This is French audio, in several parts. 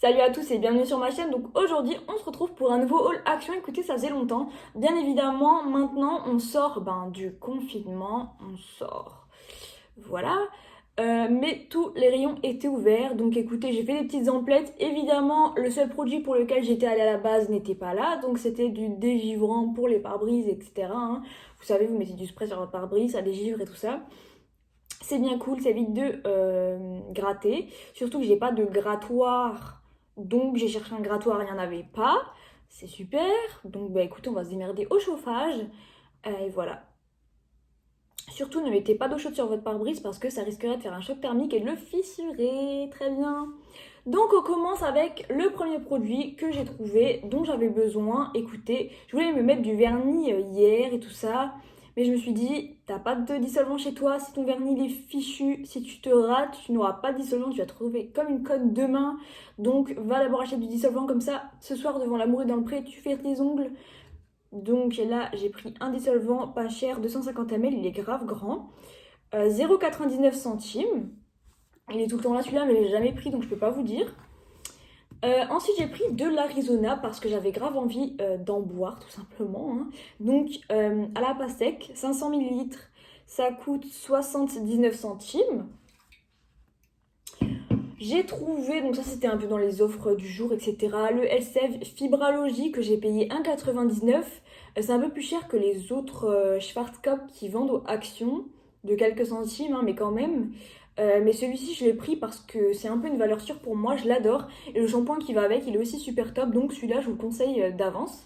Salut à tous et bienvenue sur ma chaîne. Donc aujourd'hui on se retrouve pour un nouveau haul action. Écoutez, ça faisait longtemps. Bien évidemment maintenant on sort du confinement. On sort. Voilà. Mais tous les rayons étaient ouverts. Donc écoutez, j'ai fait des petites emplettes. Évidemment le seul produit pour lequel j'étais allée à la base n'était pas là. Donc c'était du dégivrant pour les pare-brises, etc. hein. Vous savez, vous mettez du spray sur votre pare-brise, ça dégivre et tout ça. C'est bien cool, ça évite de gratter. Surtout que j'ai pas de grattoir. Donc j'ai cherché un grattoir, il n'y en avait pas. C'est super. Donc bah écoutez, on va se démerder au chauffage. Et voilà. Surtout ne mettez pas d'eau chaude sur votre pare-brise parce que ça risquerait de faire un choc thermique et de le fissurer. Très bien. Donc on commence avec le premier produit que j'ai trouvé, dont j'avais besoin. Écoutez, je voulais me mettre du vernis hier et tout ça. Mais je me suis dit, t'as pas de dissolvant chez toi, si ton vernis il est fichu, si tu te rates, tu n'auras pas de dissolvant, tu vas te retrouver comme une conne demain. Donc va d'abord acheter du dissolvant comme ça, ce soir devant l'amour et dans le pré, tu fais tes ongles. Donc là, j'ai pris un dissolvant pas cher, 250 ml, il est grave grand. 0,99 centimes. Il est tout le temps là celui-là, mais je l'ai jamais pris donc je peux pas vous dire. Ensuite, j'ai pris de l'Arizona parce que j'avais grave envie d'en boire, tout simplement. hein. Donc, à la pastèque, 500 millilitres, ça coûte 79 centimes. J'ai trouvé, donc ça c'était un peu dans les offres du jour, etc. Le Elseve Fibralogie que j'ai payé 1,99. C'est un peu plus cher que les autres Schwarzkopf qui vendent aux actions, de quelques centimes, hein, mais quand même. Mais celui-ci, je l'ai pris parce que c'est un peu une valeur sûre pour moi, je l'adore. Et le shampoing qui va avec, il est aussi super top, donc celui-là, je vous le conseille d'avance.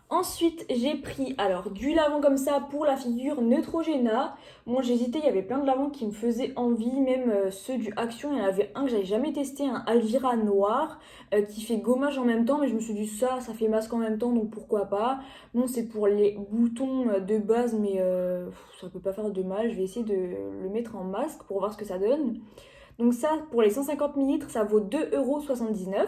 Ensuite, j'ai pris alors du lavant comme ça pour la figure Neutrogena. Moi, j'hésitais, il y avait plein de lavants qui me faisaient envie, même ceux du Action. Il y en avait un que j'avais jamais testé, un Alvira noir qui fait gommage en même temps, mais je me suis dit ça fait masque en même temps, donc pourquoi pas. Bon, c'est pour les boutons de base, mais ça peut pas faire de mal. Je vais essayer de le mettre en masque pour voir ce que ça donne. Donc ça, pour les 150 ml, ça vaut 2,79 €.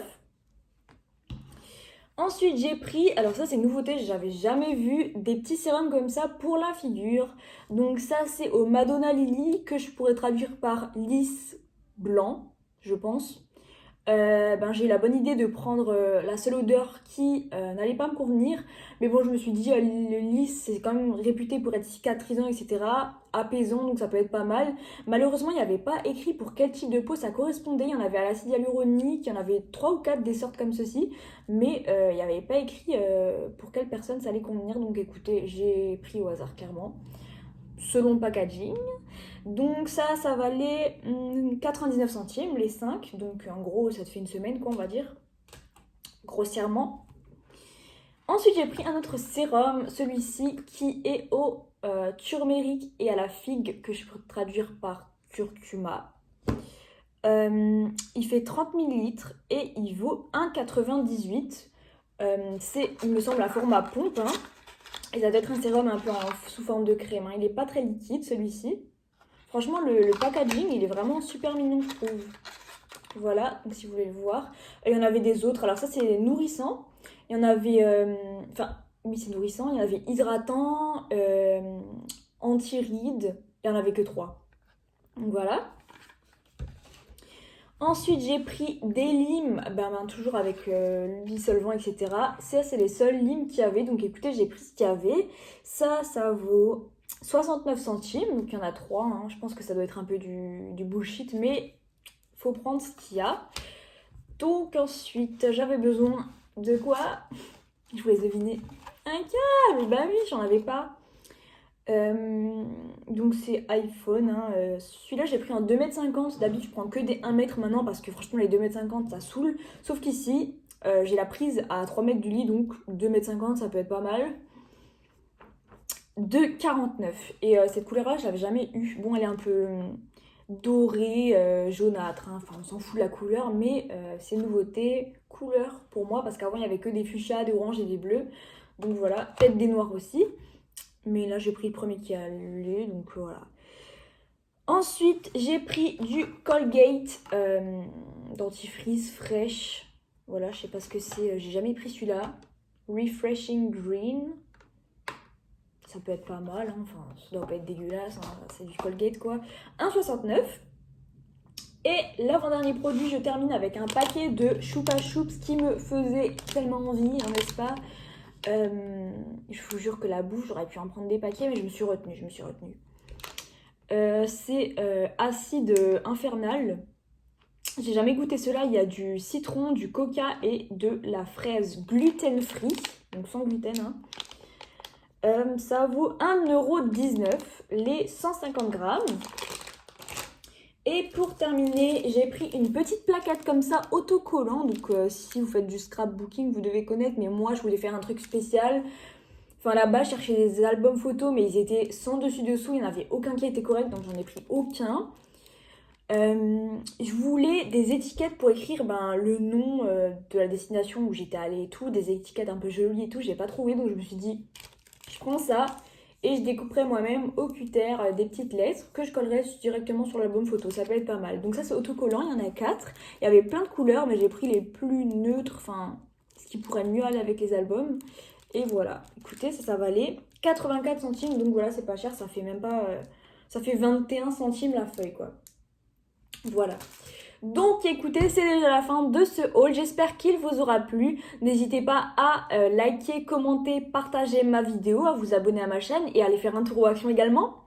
Ensuite, j'ai pris, alors ça c'est une nouveauté, j'avais jamais vu des petits sérums comme ça pour la figure. Donc ça c'est au Madonna Lily que je pourrais traduire par lisse blanc, je pense. J'ai eu la bonne idée de prendre la seule odeur qui n'allait pas me convenir. Mais bon, je me suis dit, le lisse, c'est quand même réputé pour être cicatrisant, etc. Apaisant, donc ça peut être pas mal. Malheureusement, il n'y avait pas écrit pour quel type de peau ça correspondait. Il y en avait à l'acide hyaluronique, il y en avait 3 ou 4 des sortes comme ceci. Mais il n'y avait pas écrit pour quelle personne ça allait convenir. Donc écoutez, j'ai pris au hasard clairement. Selon le packaging. Donc ça valait 99 centimes les 5. Donc en gros, ça te fait une semaine, quoi, on va dire. Grossièrement. Ensuite, j'ai pris un autre sérum, celui-ci, qui est au turmeric et à la figue, que je peux traduire par curcuma. Il fait 30 millilitres et il vaut 1,98. C'est, il me semble, à format pompe. hein. Et ça doit être un sérum un peu sous forme de crème. hein. Il n'est pas très liquide, celui-ci. Franchement, le packaging, il est vraiment super mignon, je trouve. Voilà, donc si vous voulez le voir. Et il y en avait des autres. Alors ça, c'est nourrissant. Il y en avait... oui, c'est nourrissant. Il y en avait hydratant, anti-rides. Il n'y en avait que 3. Donc voilà. Ensuite, j'ai pris des limes, toujours avec le dissolvant, etc. Ça, c'est les seuls limes qu'il y avait. Donc écoutez, j'ai pris ce qu'il y avait. Ça vaut 69 centimes. Donc il y en a 3. hein. Je pense que ça doit être un peu du bullshit, mais faut prendre ce qu'il y a. Donc ensuite, j'avais besoin de quoi? Je vous laisse deviner. Un câble. Bah oui, j'en avais pas. Donc c'est iPhone. Celui-là, j'ai pris en 2,50 m. D'habitude, je prends que des 1 m maintenant parce que franchement, les 2,50 m ça saoule. Sauf qu'ici, j'ai la prise à 3 mètres du lit, donc 2,50 m ça peut être pas mal. 2,49. Et cette couleur-là, je l'avais jamais eue. Bon, elle est un peu dorée, jaunâtre. Enfin, on s'en fout de la couleur, mais c'est une nouveauté. Couleur pour moi, parce qu'avant, il n'y avait que des fuchsias, des oranges et des bleus. Donc voilà, peut-être des noirs aussi. Mais là, j'ai pris le premier qui allait, donc voilà. Ensuite, j'ai pris du Colgate dentifrice fraîche. Voilà, je sais pas ce que c'est, j'ai jamais pris celui-là. Refreshing Green. Ça peut être pas mal, hein. Enfin, ça doit pas être dégueulasse, hein. C'est du Colgate quoi. 1,69. Et l'avant-dernier produit, je termine avec un paquet de Choupa Choups qui me faisait tellement envie, hein, n'est-ce pas? Je vous jure que la bouffe, j'aurais pu en prendre des paquets, mais je me suis retenue, c'est acide infernal. J'ai jamais goûté cela, il y a du citron, du coca et de la fraise gluten-free, donc sans gluten, hein. Ça vaut 1,19€ les 150 grammes. Et pour terminer, j'ai pris une petite plaquette comme ça, autocollant. Donc si vous faites du scrapbooking, vous devez connaître, mais moi je voulais faire un truc spécial. Enfin là-bas, je cherchais des albums photos, mais ils étaient sans dessus-dessous, il n'y en avait aucun qui était correct, donc j'en ai pris aucun. Je voulais des étiquettes pour écrire le nom de la destination où j'étais allée et tout, des étiquettes un peu jolies et tout, j'ai pas trouvé, donc je me suis dit, je prends ça et je découperai moi-même au cutter des petites lettres que je collerai directement sur l'album photo, ça peut être pas mal. Donc ça c'est autocollant, il y en a 4, il y avait plein de couleurs, mais j'ai pris les plus neutres, enfin ce qui pourrait mieux aller avec les albums. Et voilà, écoutez, ça valait 84 centimes, donc voilà, c'est pas cher, ça fait même pas... ça fait 21 centimes la feuille, quoi. Voilà. Donc écoutez, c'est déjà la fin de ce haul, j'espère qu'il vous aura plu. N'hésitez pas à liker, commenter, partager ma vidéo, à vous abonner à ma chaîne et à aller faire un tour aux actions également.